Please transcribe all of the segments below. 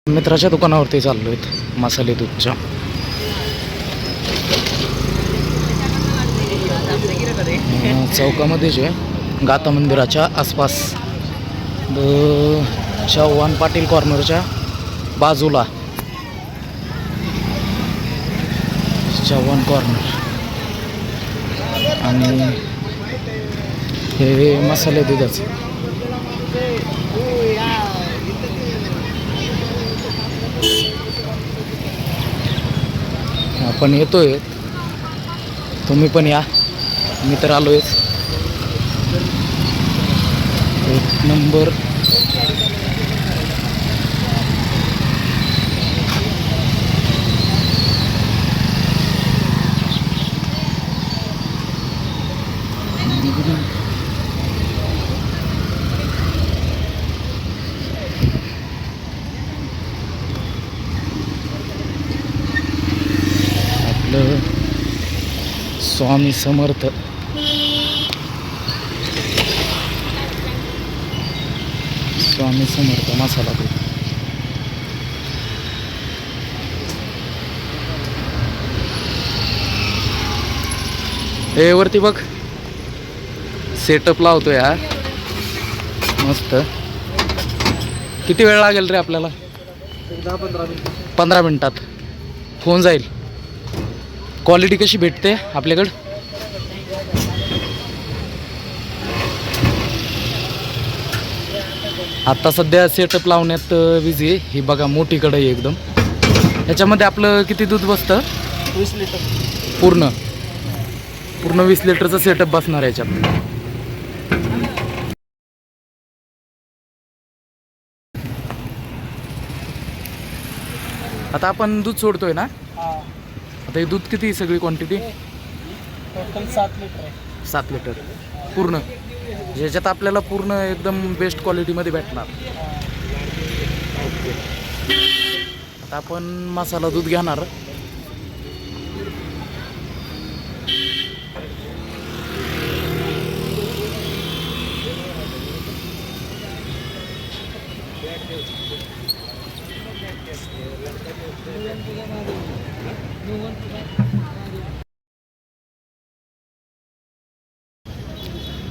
मित्राच्या दुकानावरती चाललो आहेत मसाले दूधच्या. चौकामध्ये जे गाता मंदिराच्या आसपास चव्हाण पाटील कॉर्नरच्या बाजूला चव्हाण कॉर्नर आणि हे मसाले दुधाचे. आपण येतोय, तुम्ही पण या. मी तर आलोयच. एक नंबर आपलं स्वामी समर्थ. स्वामी समर्थ मसाला दूध. हे वरती बघ, सेटअप लावतोय हा मस्त. किती वेळ लागेल रे आपल्याला? 15 मिनिटात होऊन जाईल. क्वालिटी कशी भेटते आपल्याकडं? आता सध्या सेटअप लावण्यात बिझी आहे. ही बघा मोठी कढई एकदम. याच्यामध्ये आपलं किती दूध बसतं? 20 लिटर पूर्ण 20 लिटरचं सेटअप बसणार आहे याच्यात. आता आपण दूध सोडतोय ना. आता हे दूध किती, सगळी क्वांटिटी? टोटल 7 लिटर आहे. 7 लिटर पूर्ण. याच्यात आपल्याला पूर्ण एकदम बेस्ट क्वालिटीमध्ये भेटणार. ओके. आता आपण मसाला दूध घेणार.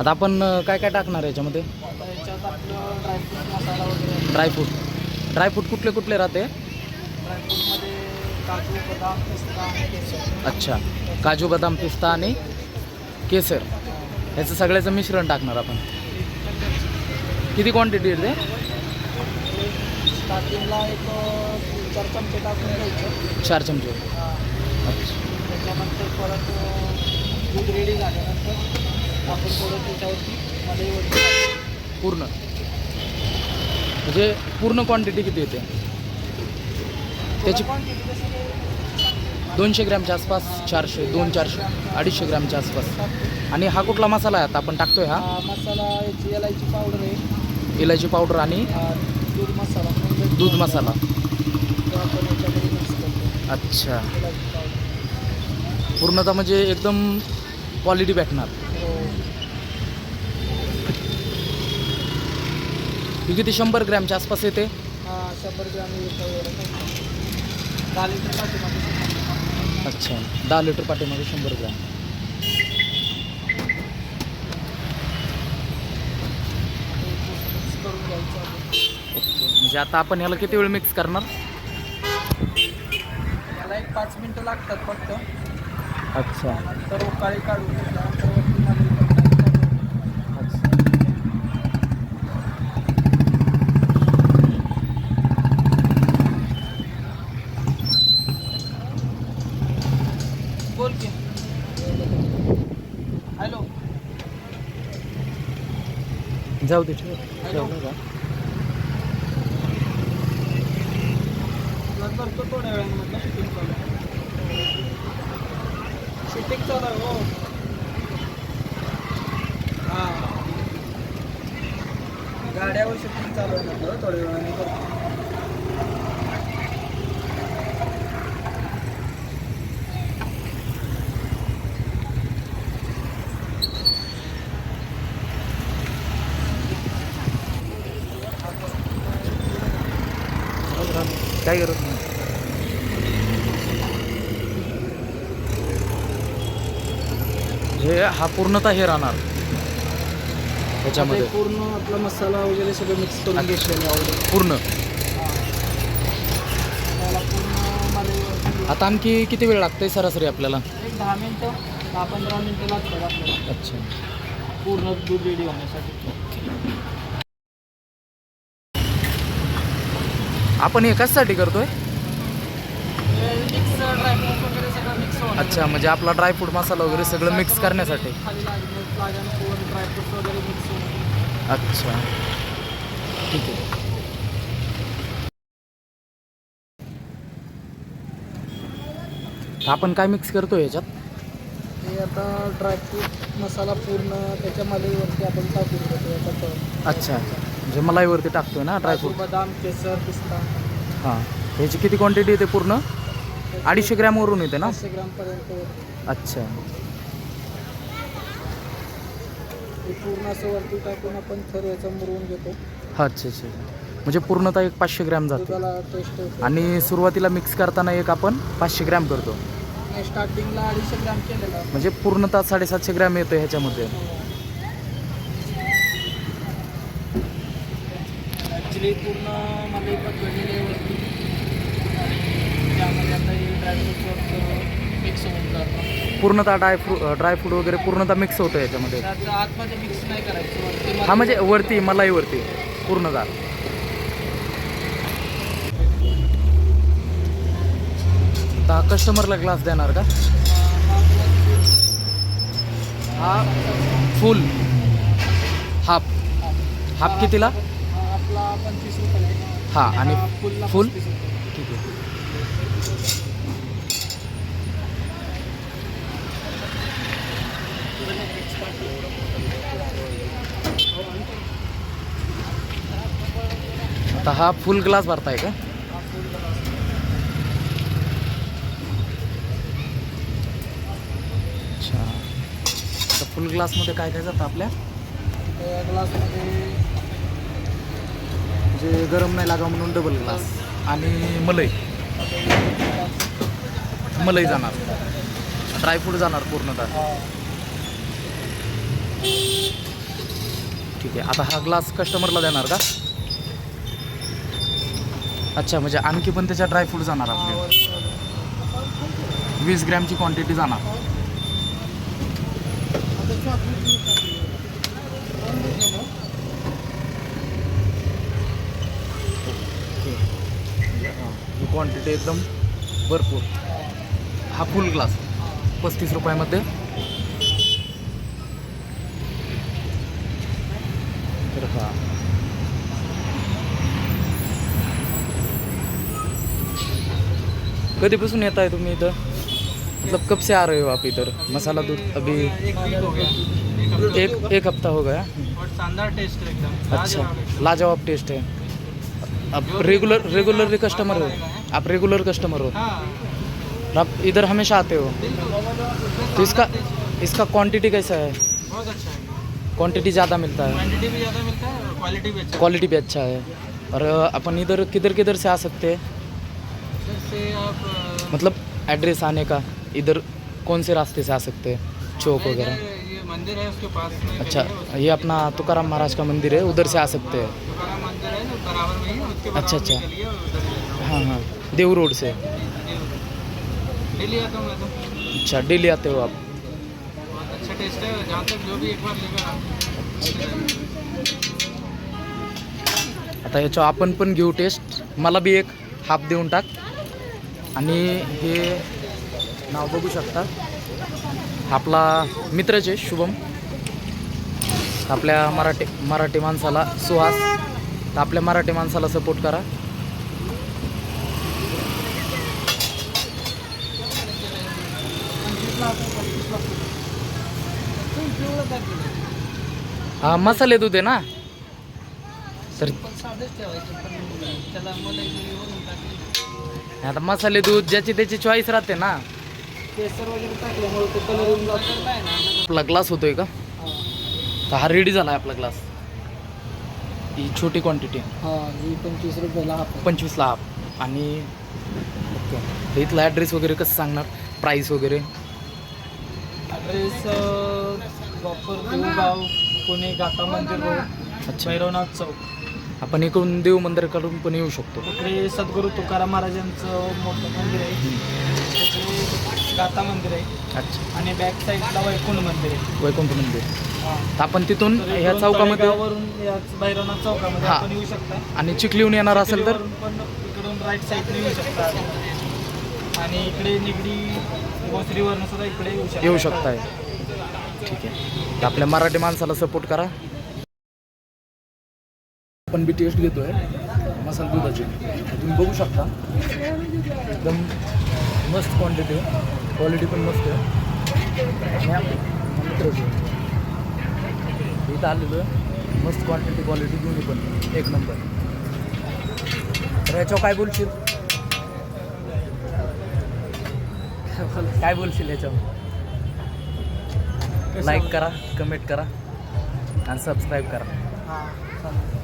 आता आपण काय काय टाकणार आहे याच्यामध्ये? याच्यात आपलं ड्रायफ्रूट मसाला वगैरे. ड्रायफ्रूट कुठले कुठले राहते? ड्रायफ्रूटमध्ये काजू, बदाम, पिस्ता आणि केसर. अच्छा, काजू, बदाम, पिस्ता आणि केसर, ह्याचं सगळ्याचं मिश्रण टाकणार आपण. किती क्वांटिटी आहे ते? स्टार्टिंगला एक 4 चमचे टाकून घ्यायचे. 4 चमचे. अच्छा. त्याच्यानंतर परत दूध रेडी झाल्यानंतर आपण थोडं त्याच्यावरती मध्ये पूर्ण म्हणजे पूर्ण क्वांटिटी किती येते त्याची? क्वांटिटी कशी 200 ग्रॅमच्या आसपास. 400, 200-400, 250 ग्रॅमच्या आसपास. आणि हा कुठला मसाला आहे आता आपण टाकतोय? हा मसाला याची इलायची पावडर आहे. इलायची पावडर आणि दूध मसाला. दूध मसाला. आपण याच्यामध्ये मिक्स करतो. अच्छा, इलायची पावडर पूर्णतः म्हणजे एकदम क्वालिटी भेटणार. ही किती 100 ग्रॅमच्या आसपास येते? 100 ग्रॅम 10 लिटर पाठीमागे. अच्छा, 10 लिटर पाठीमागे 100 ग्रॅम. मिक्स करून घ्यायचं. म्हणजे आता आपण ह्याला किती वेळ मिक्स करणार? याला एक 5 मिनटं लागतात फक्त. अच्छा. तर उकाळी काढून घेतल्यानंतर बोल की. हॅलो. जाऊ दे. ठेव. हॅलो. करतो थोड्या वेळामध्ये. शूटिंग चालू आहे. हो. हां, गाड्यावर शूटिंग चालू आहे म्हटलं. थोड्या वेळाने करतो. काय गरज नाही. हे हा पूर्णतः हे राहणार त्याच्यामध्ये ते पूर्ण आपला मसाला वगैरे सगळं मिक्स करून घेतलेलं आहे पूर्ण. त्याला पूर्ण मध्ये आता आणखी किती वेळ लागतोय सरासरी आपल्याला? एक 10 मिनटं 10-15 मिनटं लागतात आपल्याला अच्छा. पूर्ण दूध रेडी होण्यासाठी. आपण हे कशासाठी करतोय? मिक्स ड्रायफ्रूट वगैरे सगळं मिक्स होणार. अच्छा, म्हणजे आपला ड्रायफ्रूट मसाला वगैरे सगळं मिक्स करण्यासाठी. खाली लागण्यापूर्वी ड्रायफ्रूट वगैरे मिक्स होणार. अच्छा, ठीक आहे. आपण काय मिक्स करतोय याच्यात? ते आता ड्रायफ्रूट मसाला पूर्ण त्याच्या मलईवरती आपण टाकून देतो आता. अच्छा, म्हणजे मलाईवरती टाकतोय ना काजू ड्रायफ्रूट. बदाम केसर पिस्ता हां, ह्याची किती क्वांटिटी येते? पूर्ण 250 ग्रॅमवरून येते ना? 500 ग्रामपर्यंत. अच्छा. ते पूर्ण असं वरती टाकून आपण थर याचा मुरवून घेतो. हा, अच्छा अच्छा. म्हणजे पूर्णतः एक 500 ग्रॅम जातो. दुधाला टेस्ट येतो. आणि सुरुवातीला मिक्स करताना एक आपण 500 ग्रॅम करतो. आणि स्टार्टिंगला 250 ग्राम केलेला. म्हणजे पूर्णतः 750 ग्रॅम येतो ह्याच्यामध्ये. ॲक्च्युली पूर्ण मला पकडलेले वरती आणि त्यामध्ये आता हे ड्रायफ्रूट मिक्स होऊन जातं. पूर्णतः ड्रायफ्रूट वगैरे पूर्णतः मिक्स होतं याच्यामध्ये. त्याचं आतमध्ये मिक्स नाही करायचं वरती. हा, म्हणजे वरती मलाईवरती पूर्णतः. आता कस्टमरला ग्लास देणार का? हा फुल हाफ. हाफ कितीला? आपला 25 रुपये आहे. हा, आणि फुलला फुल 35 रुपये. ठीक आहे. आता हा फुल ग्लास भरताय का? अच्छा. आता फुल ग्लासमध्ये काय काय जातं आपल्या? त्या ग्लासमध्ये म्हणजे गरम नाही लागा म्हणून डबल ग्लास. आणि मलाई जाणार, ड्रायफ्रूट जाणार पूर्णतः. ठीक आहे. आता हा ग्लास कस्टमरला देणार का? अच्छा, म्हणजे आणखी पण त्याच्या ड्रायफ्रूट जाणार आपले 20 ग्रॅमची क्वांटिटी जाणार. ही क्वांटिटी एकदम भरपूर. हा फुल ग्लास 35 रुपयामध्ये. तर हा कधीपासून येत आहे तुम्ही इथं? मतलब कब से आ रहे हो आप इधर? मसाला दूध अभी एक वीक हो गया. एक हफ्ता हो गया. और शानदार टेस्ट है एकदम. अच्छा, लाजवाब टेस्ट है. आप रेगुलर कस्टमर हो? आप रेगुलर कस्टमर हो? हाँ, आप इधर हमेशा आते हो? तो इसका क्वांटिटी कैसा है? बहुत अच्छा है. क्वांटिटी ज़्यादा मिलता है, क्वांटिटी भी ज़्यादा मिलता है और क्वालिटी भी अच्छा है. क्वालिटी भी अच्छा है. और अपन इधर किधर से आ सकते हैं? जैसे आप मतलब एड्रेस आने का इधर कौन से रास्ते से आ सकते हैं? चौक वगैरह? ये मंदिर है उसके पास में. अच्छा, ये अपना तुकाराम महाराज का मंदिर है, उधर से आ सकते हैं. तुकाराम मंदिर है जो बराबर में ही है, उसके अच्छा, बराबर अच्छा. में चलिए उधर हाँ हाँ, देव रोड से. डेली आता हूँ मैं तो. अच्छा, डेली आते हो आप? बहुत अच्छा टेस्ट है. जहाँ तक जो भी एक बार लेकर आप. आता ह्याच्या आपण पण घेऊ टेस्ट. मला बी एक हाफ देऊन टाक. आणि हे नाव बघू शकता, आपला मित्रच आहे शुभम. आपल्या मराठी माणसाला सुहास. तर आपल्या मराठी माणसाला सपोर्ट करा. हा, मसाले दूध आहे ना? तर साधेच ठेवायचे पण त्याला मलाई वरून टाकली. आता मसाले दूध ज्याची त्याची चॉईस राहते ना. केसर वगैरे टाकल्यामुळे ते कलर येऊन जातो. काय ना. आपला ग्लास होतोय का? तर हा रेडी झाला आहे आपला ग्लास. ही छोटी क्वांटिटी हां, ही 25 रुपयाला हाफ. 25ला हाफ. आणि ओके, तर इथला ॲड्रेस वगैरे कसं सांगणार, प्राईस वगैरे? ॲड्रेस प्रॉपर देऊगाव, पुणे, गाता मंदिर रोड, अच्छा, भैरवनाथ चौक. आपण इकडून देव मंदिराकडून पण येऊ शकतो. इकडे सद्गुरू तुकाराम महाराजांचं मोठं मंदिर आहे, इकडे गाता मंदिर आहे अच्छा, आणि बॅक साईडला वैकुंठ मंदिर आहे. वैकुंठ मंदिर. हां. तर आपण तिथून तर ह्या इकडून चौकामध्ये तळेगाववरून याच भैरवनाथ चौकामध्ये हां. आपण येऊ शकता. आणि चिखलीहून येणार असेल तर चिखलीवरून पण इकडून राईट साईडने येऊ शकता आणि इकडे निगडी भोसरीवरून सुद्धा इकडे येऊ शकताय. ठीक आहे, तर आपल्या मराठी माणसाला सपोर्ट करा. आपण बी टेस्ट घेतोय मसाला दुधाची, तुम्ही बघू शकता एकदम मस्त क्वांटिटी आहे, क्वालिटी पण मस्त आहे. आणि मित्र इथं आलेलो आहे, मस्त क्वांटिटी क्वालिटी दोन्ही पण एक नंबर. तर याच्यावर काय बोलशील, काय बोलशील याच्यावर? लाईक करा, कमेंट करा आणि सबस्क्राईब करा. हां, चालेल.